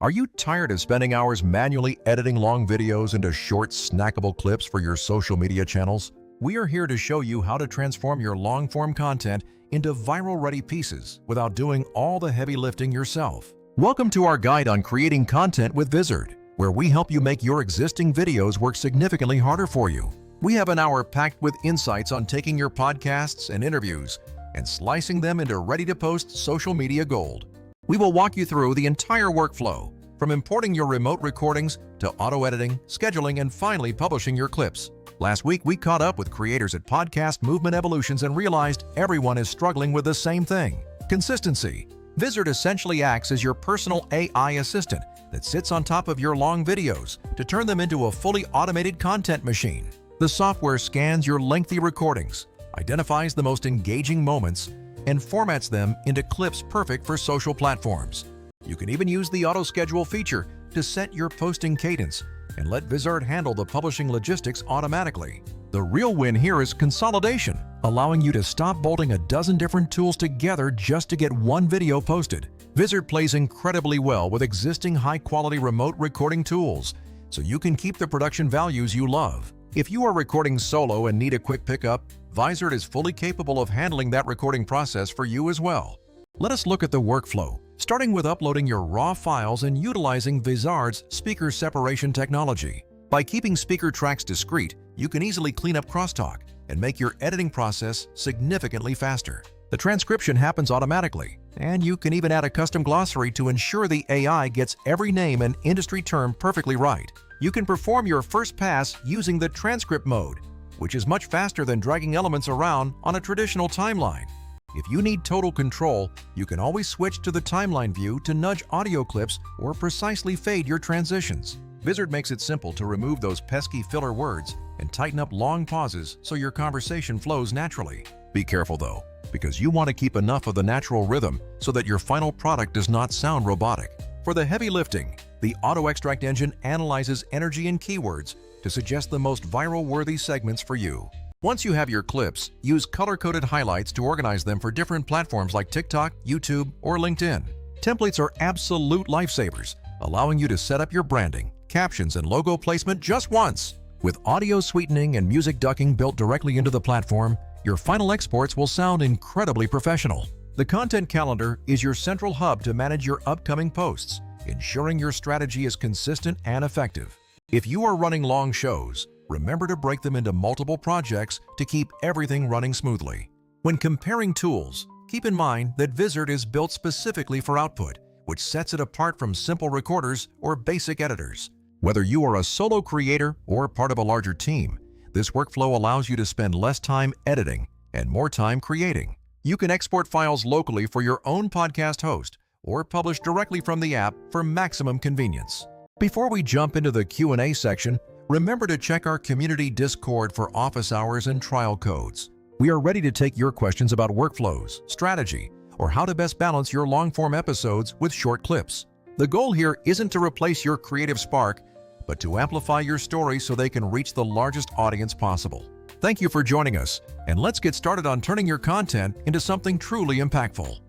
Are you tired of spending hours manually editing long videos into short, snackable clips for your social media channels? We are here to show you how to transform your long-form content into viral-ready pieces without doing all the heavy lifting yourself. Welcome to our guide on creating content with Vizard, where we help you make your existing videos work significantly harder for you. We have an hour packed with insights on taking your podcasts and interviews and slicing them into ready-to-post social media gold. We will walk you through the entire workflow, from importing your remote recordings to auto-editing, scheduling, and finally publishing your clips. Last week, we caught up with creators at Podcast Movement Evolutions and realized everyone is struggling with the same thing: consistency. Vizard essentially acts as your personal AI assistant that sits on top of your long videos to turn them into a fully automated content machine. The software scans your lengthy recordings, identifies the most engaging moments, and formats them into clips perfect for social platforms. You can even use the auto-schedule feature to set your posting cadence and let Vizard handle the publishing logistics automatically. The real win here is consolidation, allowing you to stop bolting a dozen different tools together just to get one video posted. Vizard plays incredibly well with existing high-quality remote recording tools, so you can keep the production values you love. If you are recording solo and need a quick pickup, Vizard is fully capable of handling that recording process for you as well. Let us look at the workflow, starting with uploading your raw files and utilizing Vizard's speaker separation technology. By keeping speaker tracks discrete, you can easily clean up crosstalk and make your editing process significantly faster. The transcription happens automatically, and you can even add a custom glossary to ensure the AI gets every name and industry term perfectly right. You can perform your first pass using the transcript mode, which is much faster than dragging elements around on a traditional timeline. If you need total control, you can always switch to the timeline view to nudge audio clips or precisely fade your transitions. Vizard makes it simple to remove those pesky filler words and tighten up long pauses so your conversation flows naturally. Be careful though, because you want to keep enough of the natural rhythm so that your final product does not sound robotic. For the heavy lifting, the auto-extract engine analyzes energy and keywords to suggest the most viral-worthy segments for you. Once you have your clips, use color-coded highlights to organize them for different platforms like TikTok, YouTube, or LinkedIn. Templates are absolute lifesavers, allowing you to set up your branding, captions, and logo placement just once. With audio sweetening and music ducking built directly into the platform, your final exports will sound incredibly professional. The content calendar is your central hub to manage your upcoming posts, ensuring your strategy is consistent and effective. If you are running long shows, remember to break them into multiple projects to keep everything running smoothly. When comparing tools, keep in mind that Vizard is built specifically for output, which sets it apart from simple recorders or basic editors. Whether you are a solo creator or part of a larger team, this workflow allows you to spend less time editing and more time creating. You can export files locally for your own podcast host or publish directly from the app for maximum convenience. Before we jump into the Q&A section, remember to check our community Discord for office hours and trial codes. We are ready to take your questions about workflows, strategy, or how to best balance your long-form episodes with short clips. The goal here isn't to replace your creative spark, but to amplify your story so they can reach the largest audience possible. Thank you for joining us, and let's get started on turning your content into something truly impactful.